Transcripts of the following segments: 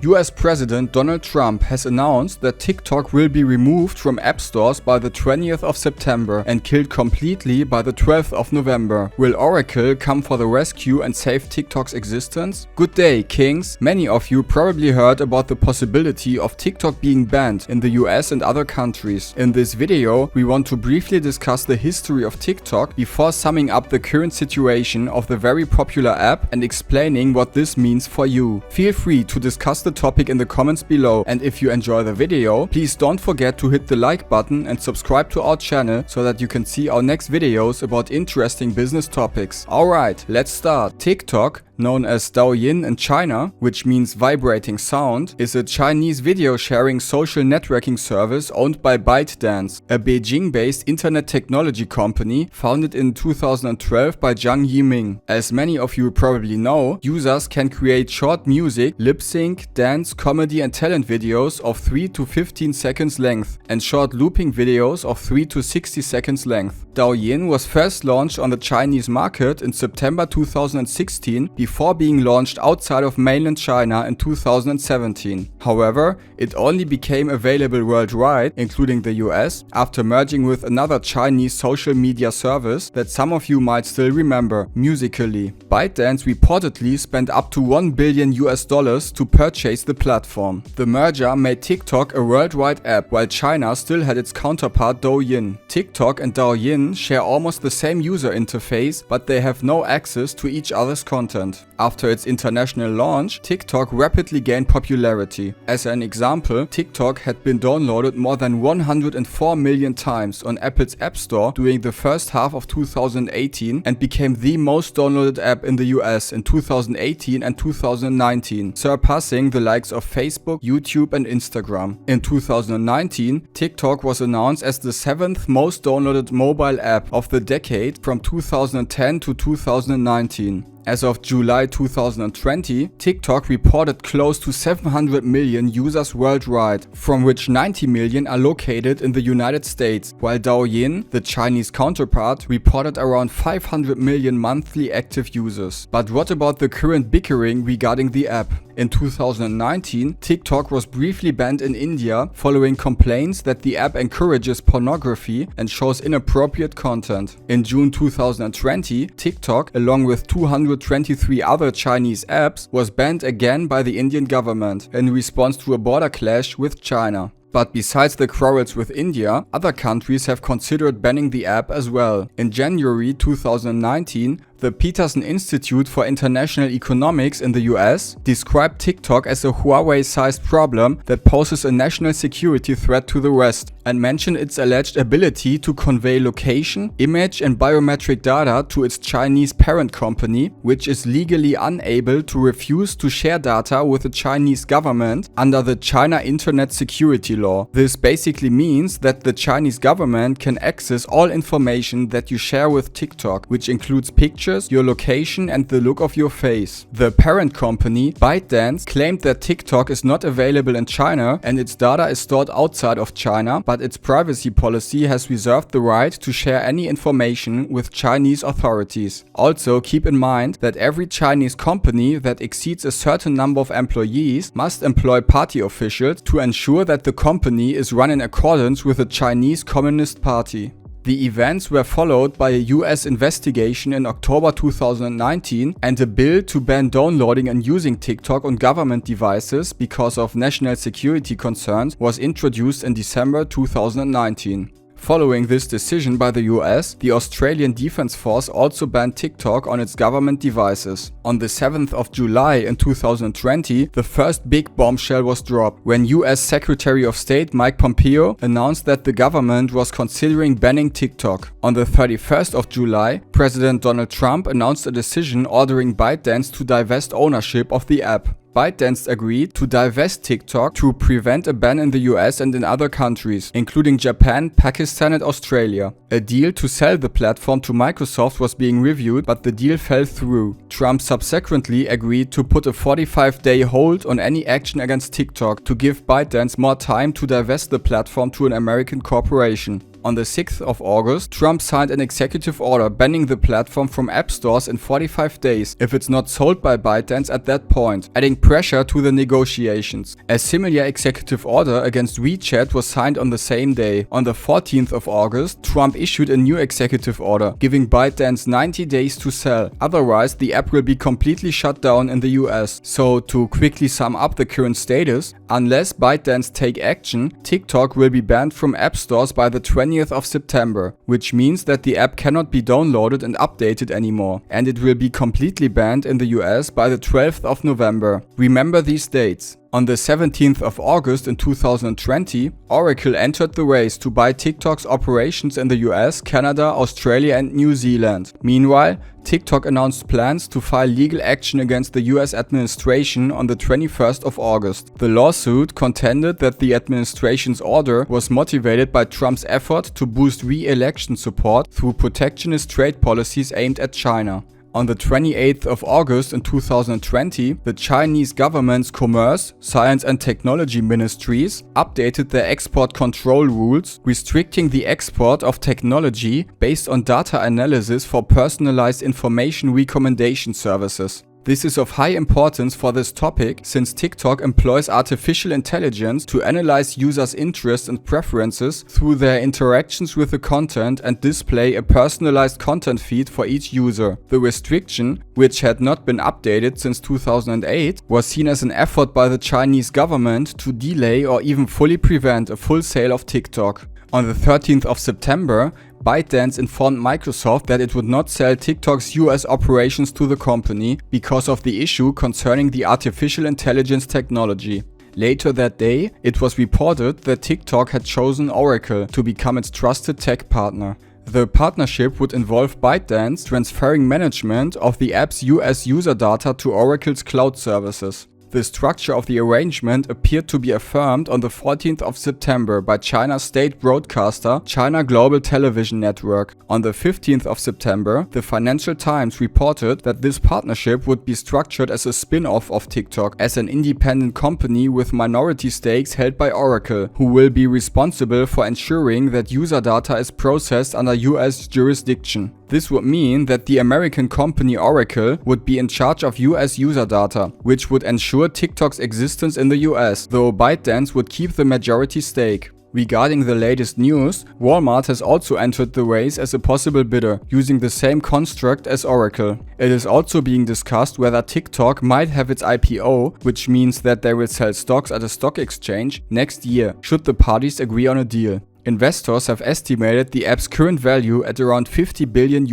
US President Donald Trump has announced that TikTok will be removed from app stores by the 20th of September and killed completely by the 12th of November. Will Oracle come for the rescue and save TikTok's existence? Good day, Kings. Many of you probably heard about the possibility of TikTok being banned in the US and other countries. In this video, we want to briefly discuss the history of TikTok before summing up the current situation of the very popular app and explaining what this means for you. Feel free to discuss the topic in the comments below, and if you enjoy the video, please don't forget to hit the like button and subscribe to our channel so that you can see our next videos about interesting business topics. Alright, let's start. TikTok, known as Douyin in China, which means vibrating sound, is a Chinese video sharing social networking service owned by ByteDance, a Beijing-based internet technology company founded in 2012 by Zhang Yiming. As many of you probably know, users can create short music, lip sync, dance, comedy and talent videos of 3 to 15 seconds length and short looping videos of 3 to 60 seconds length. Douyin was first launched on the Chinese market in September 2016 before being launched outside of mainland China in 2017. However, it only became available worldwide, including the US, after merging with another Chinese social media service that some of you might still remember, Musical.ly. ByteDance reportedly spent up to $1 billion to purchase the platform. The merger made TikTok a worldwide app, while China still had its counterpart Douyin. TikTok and Douyin share almost the same user interface, but they have no access to each other's content. After its international launch, TikTok rapidly gained popularity. As an example, TikTok had been downloaded more than 104 million times on Apple's App Store during the first half of 2018 and became the most downloaded app in the US in 2018 and 2019, surpassing the likes of Facebook, YouTube and Instagram. In 2019, TikTok was announced as the 7th most downloaded mobile app of the decade from 2010 to 2019. As of July 2020, TikTok reported close to 700 million users worldwide, from which 90 million are located in the United States, while Douyin, the Chinese counterpart, reported around 500 million monthly active users. But what about the current bickering regarding the app? In 2019, TikTok was briefly banned in India following complaints that the app encourages pornography and shows inappropriate content. In June 2020, TikTok, along with 223 other Chinese apps, was banned again by the Indian government in response to a border clash with China. But besides the quarrels with India, other countries have considered banning the app as well. In January 2019, the Peterson Institute for International Economics in the US described TikTok as a Huawei-sized problem that poses a national security threat to the West and mentioned its alleged ability to convey location, image and biometric data to its Chinese parent company, which is legally unable to refuse to share data with the Chinese government under the China Internet Security Law. This basically means that the Chinese government can access all information that you share with TikTok, which includes pictures, your location and the look of your face. The parent company, ByteDance, claimed that TikTok is not available in China and its data is stored outside of China, but its privacy policy has reserved the right to share any information with Chinese authorities. Also, keep in mind that every Chinese company that exceeds a certain number of employees must employ party officials to ensure that the company is run in accordance with the Chinese Communist Party. The events were followed by a US investigation in October 2019 and a bill to ban downloading and using TikTok on government devices because of national security concerns was introduced in December 2019. Following this decision by the US, the Australian Defence Force also banned TikTok on its government devices. On the 7th of July in 2020, the first big bombshell was dropped when US Secretary of State Mike Pompeo announced that the government was considering banning TikTok. On the 31st of July, President Donald Trump announced a decision ordering ByteDance to divest ownership of the app. ByteDance agreed to divest TikTok to prevent a ban in the US and in other countries, including Japan, Pakistan and Australia. A deal to sell the platform to Microsoft was being reviewed, but the deal fell through. Trump subsequently agreed to put a 45-day hold on any action against TikTok to give ByteDance more time to divest the platform to an American corporation. On the 6th of August, Trump signed an executive order banning the platform from app stores in 45 days if it's not sold by ByteDance at that point, adding pressure to the negotiations. A similar executive order against WeChat was signed on the same day. On the 14th of August, Trump issued a new executive order, giving ByteDance 90 days to sell. Otherwise, the app will be completely shut down in the US. So, to quickly sum up the current status, unless ByteDance take action, TikTok will be banned from app stores by the 20th of September, which means that the app cannot be downloaded and updated anymore, and it will be completely banned in the US by the 12th of November. Remember these dates. On the 17th of August in 2020, Oracle entered the race to buy TikTok's operations in the US, Canada, Australia and New Zealand. Meanwhile, TikTok announced plans to file legal action against the US administration on the 21st of August. The lawsuit contended that the administration's order was motivated by Trump's effort to boost re-election support through protectionist trade policies aimed at China. On the 28th of August in 2020, the Chinese government's Commerce, Science and Technology Ministries updated their export control rules, restricting the export of technology based on data analysis for personalized information recommendation services. This is of high importance for this topic since TikTok employs artificial intelligence to analyze users' interests and preferences through their interactions with the content and display a personalized content feed for each user. The restriction, which had not been updated since 2008, was seen as an effort by the Chinese government to delay or even fully prevent a full sale of TikTok. On the 13th of September, ByteDance informed Microsoft that it would not sell TikTok's US operations to the company because of the issue concerning the artificial intelligence technology. Later that day, it was reported that TikTok had chosen Oracle to become its trusted tech partner. The partnership would involve ByteDance transferring management of the app's US user data to Oracle's cloud services. The structure of the arrangement appeared to be affirmed on the 14th of September by China's state broadcaster, China Global Television Network. On the 15th of September, the Financial Times reported that this partnership would be structured as a spin-off of TikTok, as an independent company with minority stakes held by Oracle, who will be responsible for ensuring that user data is processed under US jurisdiction. This would mean that the American company Oracle would be in charge of US user data, which would ensure TikTok's existence in the US, though ByteDance would keep the majority stake. Regarding the latest news, Walmart has also entered the race as a possible bidder, using the same construct as Oracle. It is also being discussed whether TikTok might have its IPO, which means that they will sell stocks at a stock exchange, next year, should the parties agree on a deal. Investors have estimated the app's current value at around $50 billion.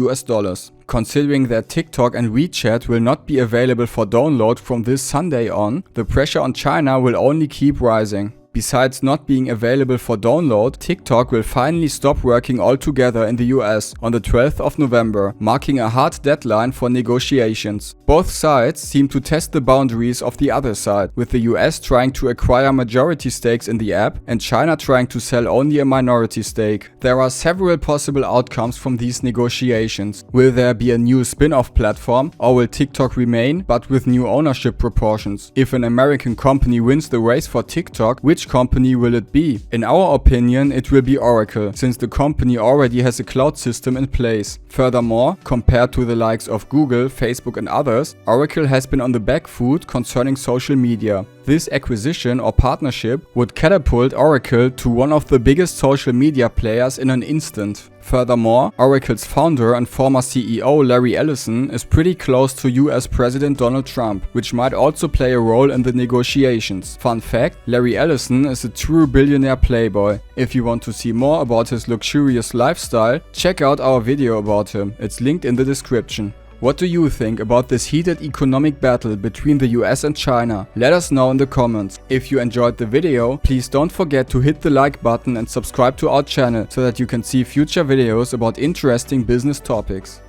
Considering that TikTok and WeChat will not be available for download from this Sunday on, the pressure on China will only keep rising. Besides not being available for download, TikTok will finally stop working altogether in the US on the 12th of November, marking a hard deadline for negotiations. Both sides seem to test the boundaries of the other side, with the US trying to acquire majority stakes in the app and China trying to sell only a minority stake. There are several possible outcomes from these negotiations. Will there be a new spin-off platform, or will TikTok remain, but with new ownership proportions? If an American company wins the race for TikTok, which company will it be? In our opinion, it will be Oracle, since the company already has a cloud system in place. Furthermore, compared to the likes of Google, Facebook and others, Oracle has been on the back foot concerning social media. This acquisition or partnership would catapult Oracle to one of the biggest social media players in an instant. Furthermore, Oracle's founder and former CEO Larry Ellison is pretty close to US President Donald Trump, which might also play a role in the negotiations. Fun fact, Larry Ellison is a true billionaire playboy. If you want to see more about his luxurious lifestyle, check out our video about him, it's linked in the description. What do you think about this heated economic battle between the US and China? Let us know in the comments. If you enjoyed the video, please don't forget to hit the like button and subscribe to our channel so that you can see future videos about interesting business topics.